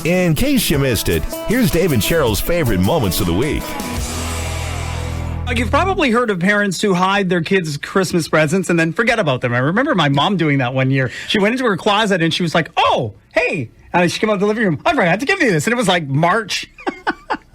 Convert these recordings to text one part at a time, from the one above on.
In case you missed it, here's Dave and Cheryl's favorite moments of the week. You've probably heard of parents who hide their kids' Christmas presents and then forget about them. I remember my mom doing that one year. She went into her closet and she was like, oh, hey. And she came out of the living room. I forgot to give you this. And it was like March.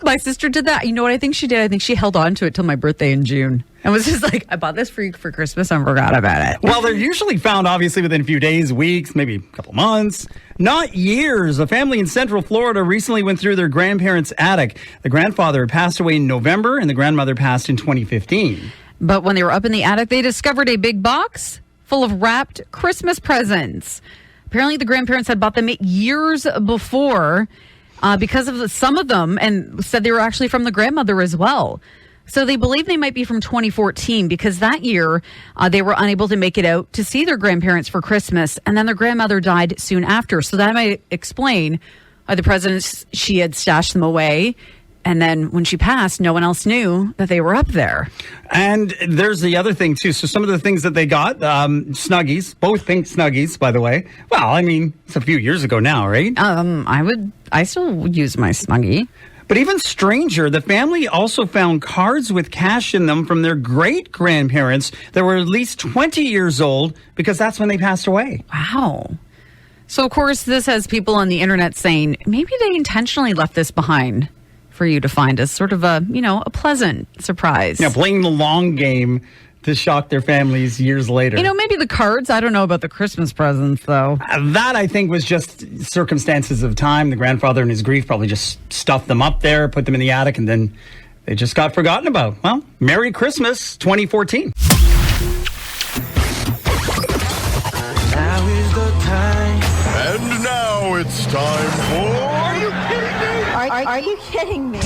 My sister did that. You know what I think she did? I think she held on to it till my birthday in June. And was just like, I bought this for you for Christmas and forgot about it. Well, they're usually found, obviously, within a few days, weeks, maybe a couple months. Not years. A family in Central Florida recently went through their grandparents' attic. The grandfather passed away in November, and the grandmother passed in 2015. But when they were up in the attic, they discovered a big box full of wrapped Christmas presents. Apparently, the grandparents had bought them years before because of some of them, and said they were actually from the grandmother as well. So they believe they might be from 2014 because that year they were unable to make it out to see their grandparents for Christmas, and then their grandmother died soon after. So that might explain why the president, she had stashed them away. And then when she passed, no one else knew that they were up there. And there's the other thing, too. So some of the things that they got, Snuggies, both pink Snuggies, by the way. Well, I mean, it's a few years ago now, right? I still use my Snuggie. But even stranger, the family also found cards with cash in them from their great-grandparents that were at least 20 years old because that's when they passed away. Wow. So, of course, this has people on the internet saying, maybe they intentionally left this behind for you to find as sort of a pleasant surprise. Yeah, playing the long game to shock their families years later. Maybe the cards. I don't know about the Christmas presents, though. That, I think, was just circumstances of time. The grandfather in his grief probably just stuffed them up there, put them in the attic, and then they just got forgotten about. Well, Merry Christmas 2014. Now is the time. And now it's time for... Are you kidding me?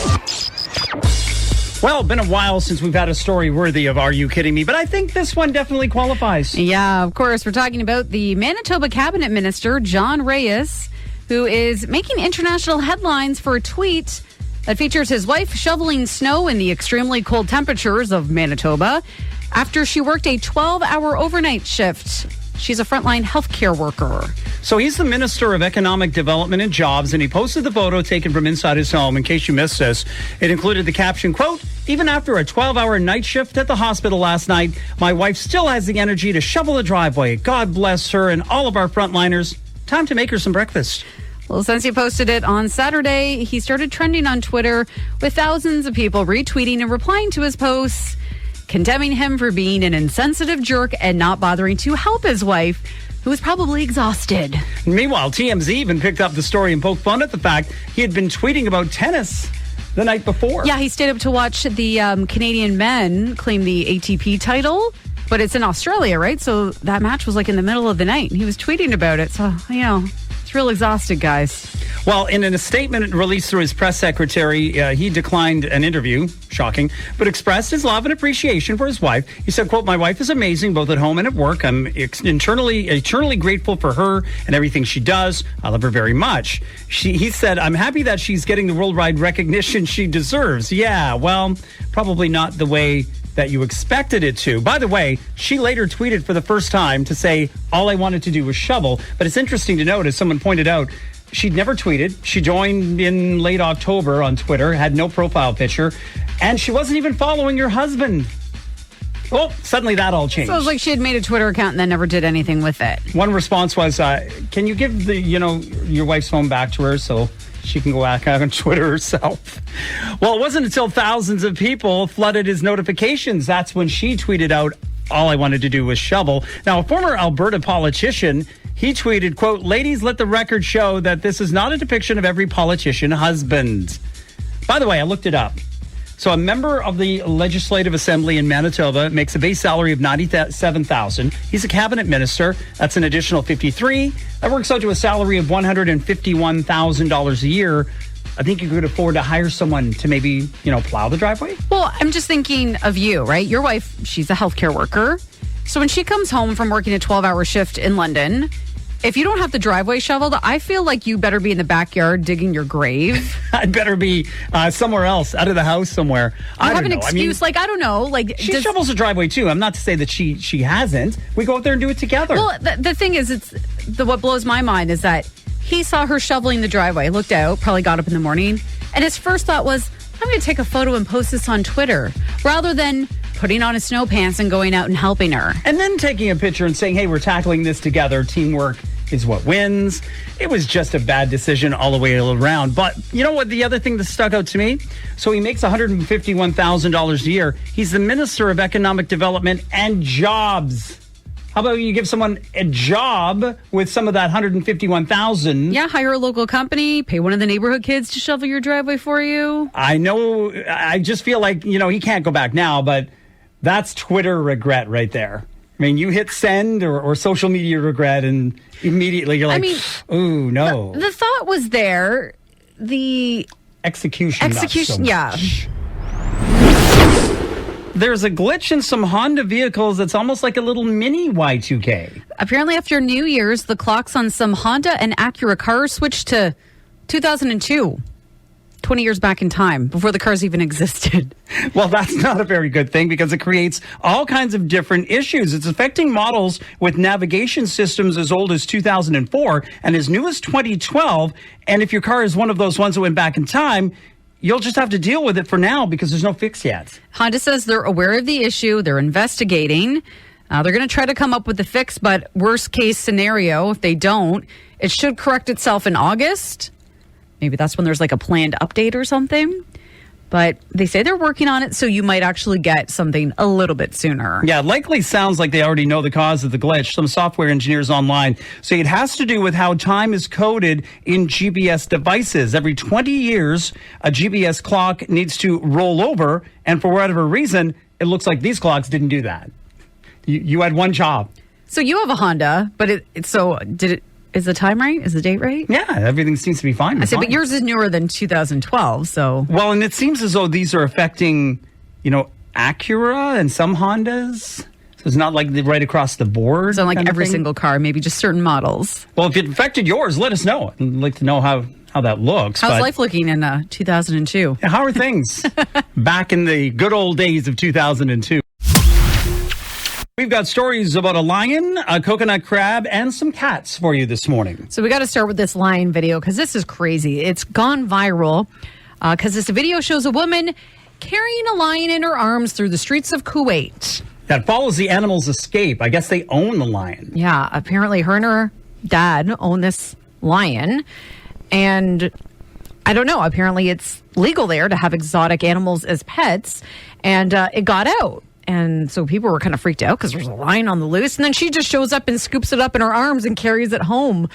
Well, it's been a while since we've had a story worthy of Are You Kidding Me? But I think this one definitely qualifies. Yeah, of course. We're talking about the Manitoba Cabinet Minister, John Reyes, who is making international headlines for a tweet that features his wife shoveling snow in the extremely cold temperatures of Manitoba after she worked a 12-hour overnight shift. She's a frontline healthcare worker. So he's the Minister of Economic Development and Jobs, and he posted the photo taken from inside his home. In case you missed this, it included the caption, quote, "Even after a 12-hour night shift at the hospital last night, my wife still has the energy to shovel the driveway. God bless her and all of our frontliners. Time to make her some breakfast." Well, since he posted it on Saturday, he started trending on Twitter with thousands of people retweeting and replying to his posts, condemning him for being an insensitive jerk and not bothering to help his wife, who was probably exhausted. Meanwhile, TMZ even picked up the story and poked fun at the fact he had been tweeting about tennis the night before. Yeah, he stayed up to watch the Canadian men claim the ATP title, but it's in Australia, right? So that match was like in the middle of the night, and he was tweeting about it. So, it's real exhausted, guys. Well, in a statement released through his press secretary, he declined an interview, shocking, but expressed his love and appreciation for his wife. He said, quote, "My wife is amazing, both at home and at work. I'm eternally grateful for her and everything she does. I love her very much." He said, "I'm happy that she's getting the worldwide recognition she deserves." Yeah, well, probably not the way that you expected it to. By the way, she later tweeted for the first time to say, "All I wanted to do was shovel." But it's interesting to note, as someone pointed out, she'd never tweeted. She joined in late October on Twitter, had no profile picture, and she wasn't even following her husband. Well, suddenly that all changed. So it was like she had made a Twitter account and then never did anything with it. One response was, "Can you give your wife's phone back to her so she can go back on Twitter herself?" Well, it wasn't until thousands of people flooded his notifications. That's when she tweeted out, "All I wanted to do was shovel." Now, a former Alberta politician, he tweeted, quote, "Ladies, let the record show that this is not a depiction of every politician husband." By the way, I looked it up. So a member of the Legislative Assembly in Manitoba makes a base salary of $97,000. He's a cabinet minister. That's an additional $53,000. That works out to a salary of $151,000 a year. I think you could afford to hire someone to maybe, plow the driveway. Well, I'm just thinking of you, right? Your wife, she's a healthcare worker. So when she comes home from working a 12-hour shift in London, if you don't have the driveway shoveled, I feel like you better be in the backyard digging your grave. I'd better be somewhere else, out of the house somewhere. I have an excuse. I don't know. She shovels the driveway too. I'm not to say that she hasn't. We go out there and do it together. Well, the thing is, what blows my mind is that He saw her shoveling the driveway, looked out, probably got up in the morning, and his first thought was, I'm going to take a photo and post this on Twitter, rather than putting on his snow pants and going out and helping her. And then taking a picture and saying, hey, we're tackling this together. Teamwork is what wins. It was just a bad decision all the way around. But you know what? The other thing that stuck out to me, so he makes $151,000 a year. He's the Minister of Economic Development and Jobs. How about you give someone a job with some of that $151,000? Yeah, hire a local company, pay one of the neighborhood kids to shovel your driveway for you. I know. I just feel like, he can't go back now, but that's Twitter regret right there. I mean, you hit send or social media regret, and immediately you're like, ooh, no. The thought was there. The execution, not so much. Yeah. There's a glitch in some Honda vehicles that's almost like a little mini Y2K. Apparently, after New Year's, the clocks on some Honda and Acura cars switched to 2002. 20 years back in time, before the cars even existed. Well, that's not a very good thing because it creates all kinds of different issues. It's affecting models with navigation systems as old as 2004 and as new as 2012. And if your car is one of those ones that went back in time, you'll just have to deal with it for now because there's no fix yet. Honda says they're aware of the issue. They're investigating. They're going to try to come up with a fix, but worst case scenario, if they don't, it should correct itself in August. Maybe that's when there's like a planned update or something. But they say they're working on it, so you might actually get something a little bit sooner. Yeah, it likely sounds like they already know the cause of the glitch. Some software engineers online say it has to do with how time is coded in GPS devices. Every 20 years, a GPS clock needs to roll over, and for whatever reason, it looks like these clocks didn't do that. You had one job. So you have a Honda, but is the time right? Is the date right? Yeah, everything seems to be fine. I said, but yours is newer than 2012, so... Well, and it seems as though these are affecting, Acura and some Hondas. So it's not like they're right across the board. So like every single car, maybe just certain models. Well, if it affected yours, let us know. I'd like to know how that looks. How's life looking in 2002? How are things back in the good old days of 2002? We've got stories about a lion, a coconut crab, and some cats for you this morning. So we got to start with this lion video because this is crazy. It's gone viral because this video shows a woman carrying a lion in her arms through the streets of Kuwait. That follows the animal's escape. I guess they own the lion. Yeah, apparently her and her dad own this lion. And I don't know, apparently it's legal there to have exotic animals as pets. And it got out. And so people were kind of freaked out because there's a lion on the loose. And then she just shows up and scoops it up in her arms and carries it home.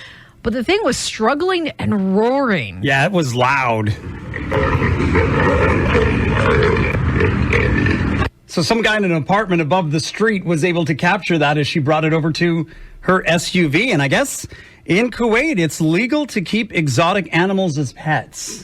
But the thing was struggling and roaring. Yeah, it was loud. So some guy in an apartment above the street was able to capture that as she brought it over to her SUV. And I guess in Kuwait, it's legal to keep exotic animals as pets.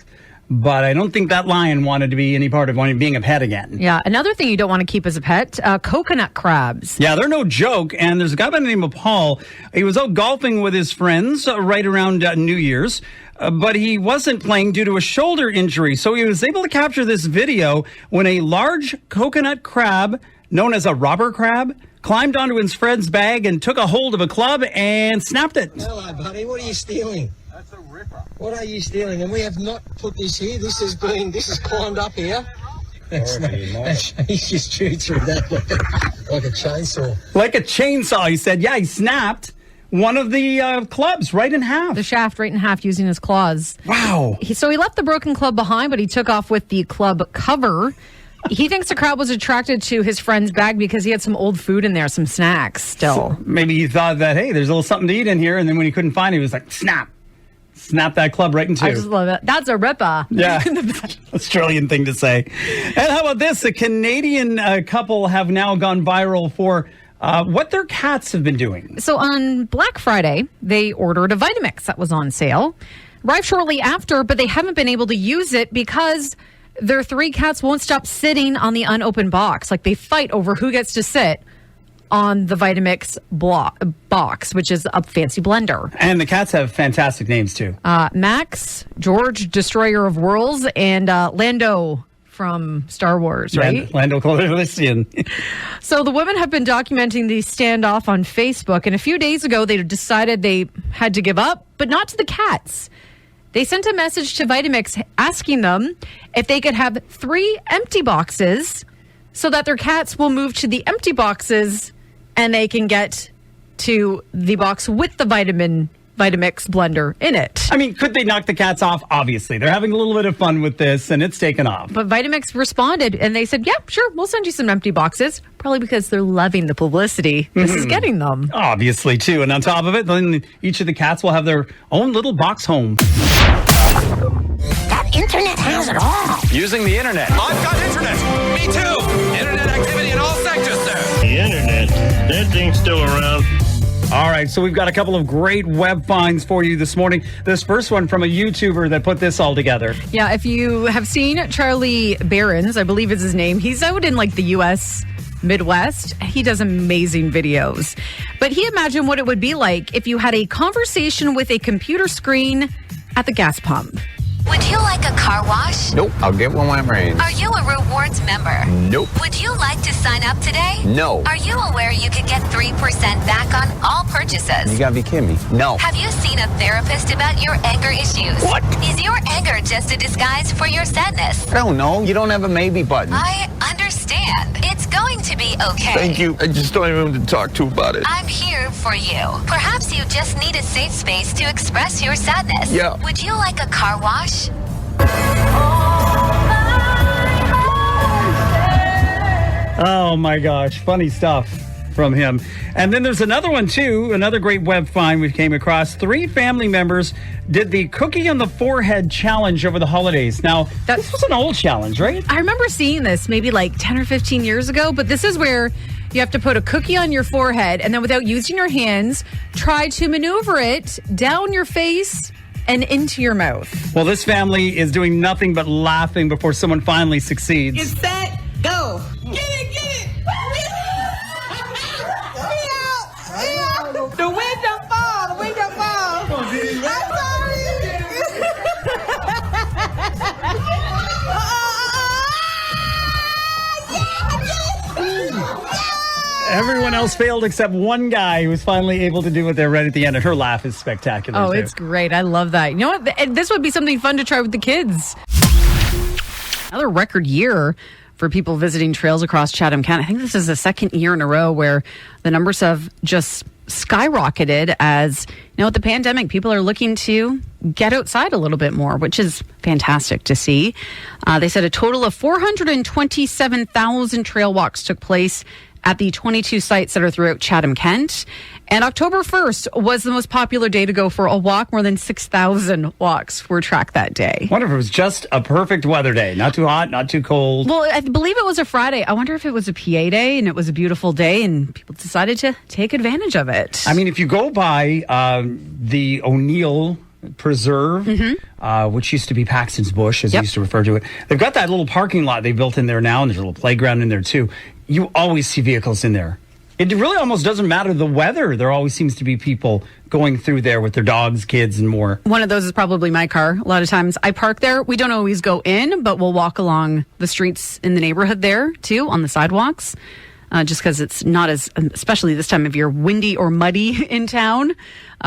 But I don't think that lion wanted to be any part of being a pet again. Yeah, another thing you don't want to keep as a pet, coconut crabs. Yeah, they're no joke. And there's a guy by the name of Paul. He was out golfing with his friends right around New Year's. But he wasn't playing due to a shoulder injury. So he was able to capture this video when a large coconut crab, known as a robber crab, climbed onto his friend's bag and took a hold of a club and snapped it. Hello, buddy. What are you stealing? That's a ripper. What are you stealing? And we have not put this here. This has climbed up here. He just chewed through that like a chainsaw. Like a chainsaw, he said. Yeah, he snapped one of the clubs right in half. The shaft right in half using his claws. Wow. So he left the broken club behind, but he took off with the club cover. He thinks the crowd was attracted to his friend's bag because he had some old food in there, some snacks still. So maybe he thought that, hey, there's a little something to eat in here. And then when he couldn't find it, he was like, snap that club right in two. I just love it. That's a ripper. Yeah, Australian thing to say. And how about this? A Canadian couple have now gone viral for what their cats have been doing. So on Black Friday, they ordered a Vitamix that was on sale. Arrived shortly after, but they haven't been able to use it because their 3 cats won't stop sitting on the unopened box. Like they fight over who gets to sit on the Vitamix box, which is a fancy blender. And the cats have fantastic names, too. Max, George, Destroyer of Worlds, and Lando, from Star Wars, right? Lando Calrissian. So the women have been documenting the standoff on Facebook, and a few days ago they decided they had to give up, but not to the cats. They sent a message to Vitamix asking them if they could have 3 empty boxes so that their cats will move to the empty boxes and they can get to the box with the Vitamix blender in it. I mean, could they knock the cats off? Obviously. They're having a little bit of fun with this, and it's taken off. But Vitamix responded, and they said, yeah, sure, we'll send you some empty boxes. Probably because they're loving the publicity. This is getting them. Obviously, too. And on top of it, then each of the cats will have their own little box home. That internet has it all. Using the internet. I've got internet. Me too. Internet activity in all sectors, sir. The internet, that thing's still around. All right, so we've got a couple of great web finds for you this morning. This first one from a YouTuber that put this all together. Yeah, if you have seen Charlie Barons, I believe is his name, he's out in like the U.S. Midwest. He does amazing videos. But he imagined what it would be like if you had a conversation with a computer screen at the gas pump. Would you like a car wash? Nope, I'll get one when I'm ready. Are you a rewards member? Nope. Would you like to sign up today? No. Are you aware you could get 3% back on all purchases? You gotta be kidding me. No. Have you seen a therapist about your anger issues? What? Is your anger just a disguise for your sadness? I don't know. You don't have a maybe button. I understand. It's going to be okay. Thank you. I just don't even want to talk to about it. I'm here for you. Perhaps you just need a safe space to express your sadness. Yeah. Would you like a car wash? Oh, my gosh. Funny stuff from him. And then there's another one, too. Another great web find we came across. 3 family members did the cookie on the forehead challenge over the holidays. Now, this was an old challenge, right? I remember seeing this maybe like 10 or 15 years ago, but this is where you have to put a cookie on your forehead and then without using your hands, try to maneuver it down your face and into your mouth. Well, this family is doing nothing but laughing before someone finally succeeds. Get set, go. Get it, get it. The wind don't fall, the wind don't fall. I'm sorry. Everyone else failed except one guy who was finally able to do it there right at the end, and her laugh is spectacular. Oh, too. it's great. I love that. You know what? This would be something fun to try with the kids. Another record year for people visiting trails across Chatham-Kent. I think this is the second year in a row where the numbers have just skyrocketed as, with the pandemic, people are looking to get outside a little bit more, which is fantastic to see. They said a total of 427,000 trail walks took place at the 22 sites that are throughout Chatham-Kent. And October 1st was the most popular day to go for a walk. More than 6,000 walks were tracked that day. I wonder if it was just a perfect weather day. Not too hot, not too cold. Well, I believe it was a Friday. I wonder if it was a PA day and it was a beautiful day and people decided to take advantage of it. I mean, if you go by the O'Neill Preserve, which used to be Paxton's Bush, as they used to refer to it, they've got that little parking lot they built in there now, and there's a little playground in there, too. You always see vehicles in there. It really almost doesn't matter the weather. There always seems to be people going through there with their dogs, kids, and more. One of those is probably my car. A lot of times I park there. We don't always go in, but we'll walk along the streets in the neighborhood there, too, on the sidewalks. Just because it's not as, especially this time of year, windy or muddy in town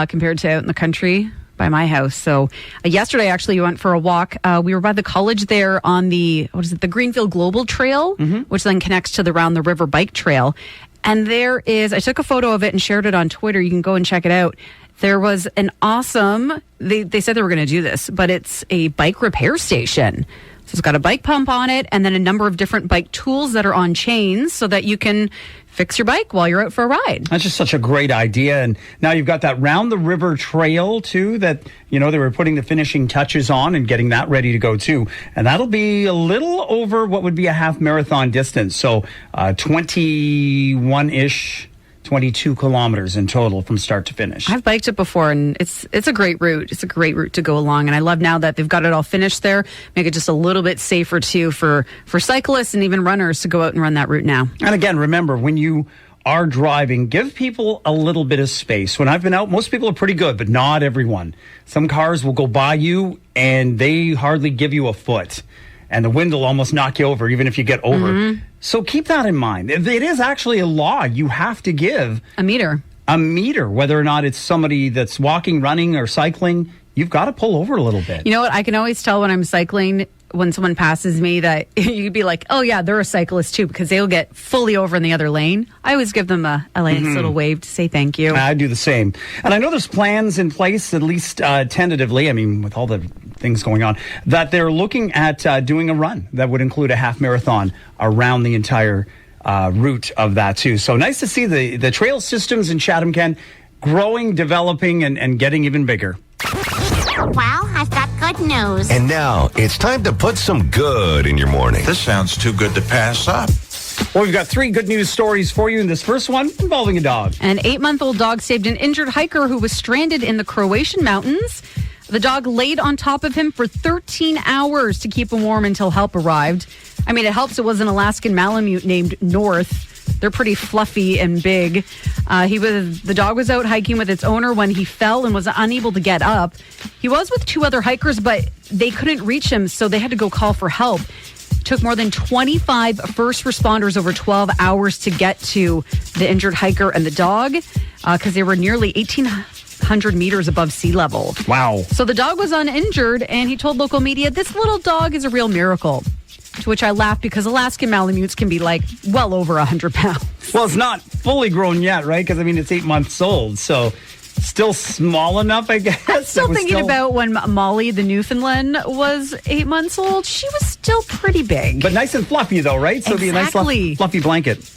compared to out in the country by my house. So yesterday, actually, we went for a walk. We were by the college there on the Greenfield Global Trail, which then connects to the Round the River Bike Trail. And there is, I took a photo of it and shared it on Twitter. You can go and check it out. There was an awesome, they said they were going to do this, but it's a bike repair station. So it's got a bike pump on it and then a number of different bike tools that are on chains so that you can fix your bike while you're out for a ride. That's just such a great idea. And now you've got that Round the River Trail, too, that, they were putting the finishing touches on and getting that ready to go, too. And that'll be a little over what would be a half marathon distance. So 21-ish 22 kilometers in total from start to finish. I've biked it before, and it's a great route. It's a great route to go along, and I love now that they've got it all finished there. Make it just a little bit safer, too, for cyclists and even runners to go out and run that route now. And again, remember, when you are driving, give people a little bit of space. When I've been out, most people are pretty good, but not everyone. Some cars will go by you, and they hardly give you a foot. and the wind will almost knock you over, even if you get over. So keep that in mind. It is actually a law. You have to give a meter, whether or not it's somebody that's walking, running, or cycling. You've got to pull over a little bit. You know what? I can always tell when I'm cycling, when someone passes me, that you'd be like, oh, yeah, they're a cyclist too, because they'll get fully over in the other lane. I always give them a nice little wave to say thank you. I do the same. And I know there's plans in place, at least tentatively, I mean, with all the things going on, that they're looking at doing a run that would include a half marathon around the entire route of that too. So nice to see the trail systems in Chatham-Kent growing, developing, and getting even bigger. Well, I've got good news. And now it's time to put some good in your morning. This sounds too good to pass up. Well, we've got 3 good news stories for you in this first one involving a dog. An 8-month-old dog saved an injured hiker who was stranded in the Croatian mountains. The dog laid on top of him for 13 hours to keep him warm until help arrived. I mean, it helps it was an Alaskan Malamute named North. They're pretty fluffy and big. The dog was out hiking with its owner when he fell and was unable to get up. He was with 2 other hikers, but they couldn't reach him, so they had to go call for help. It took more than 25 first responders over 12 hours to get to the injured hiker and the dog because they were nearly 1,800 meters above sea level. Wow. So the dog was uninjured, and he told local media, "This little dog is a real miracle." To which I laughed because Alaskan Malamutes can be like well over 100 pounds. Well, it's not fully grown yet, right? Because, I mean, it's 8 months old. So still small enough, I guess. I'm still thinking about when Molly, the Newfoundland, was 8 months old. She was still pretty big. But nice and fluffy, though, right? So it'd be a nice fluffy blanket.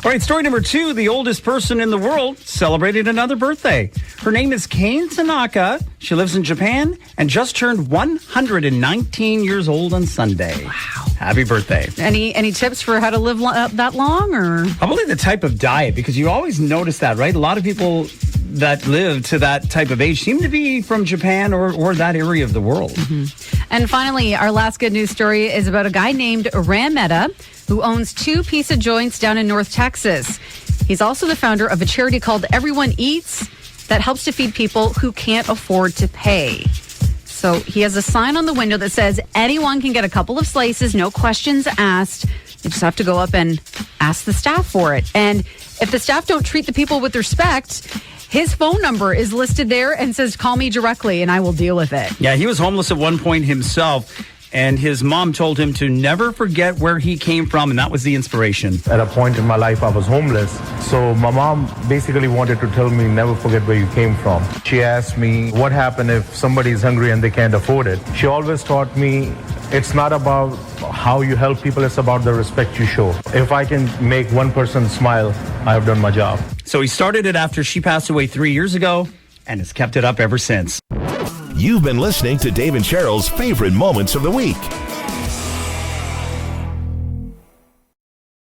All right, story number 2. The oldest person in the world celebrated another birthday. Her name is Kane Tanaka. She lives in Japan and just turned 119 years old on Sunday. Wow. Happy birthday. Any tips for how to live that long? Or probably the type of diet, because you always notice that, right? A lot of people that live to that type of age seem to be from Japan or that area of the world. And finally, our last good news story is about a guy named Rametta who owns 2 pizza joints down in North Texas. He's also the founder of a charity called Everyone Eats that helps to feed people who can't afford to pay. So he has a sign on the window that says anyone can get a couple of slices, no questions asked. You just have to go up and ask the staff for it. And if the staff don't treat the people with respect, his phone number is listed there and says, call me directly and I will deal with it. Yeah, he was homeless at one point himself, and his mom told him to never forget where he came from, and that was the inspiration. At a point in my life, I was homeless. So my mom basically wanted to tell me, never forget where you came from. She asked me, what happened if somebody is hungry and they can't afford it? She always taught me, it's not about how you help people, it's about the respect you show. If I can make one person smile, I have done my job. So he started it after she passed away 3 years ago and has kept it up ever since. You've been listening to Dave and Cheryl's favorite moments of the week.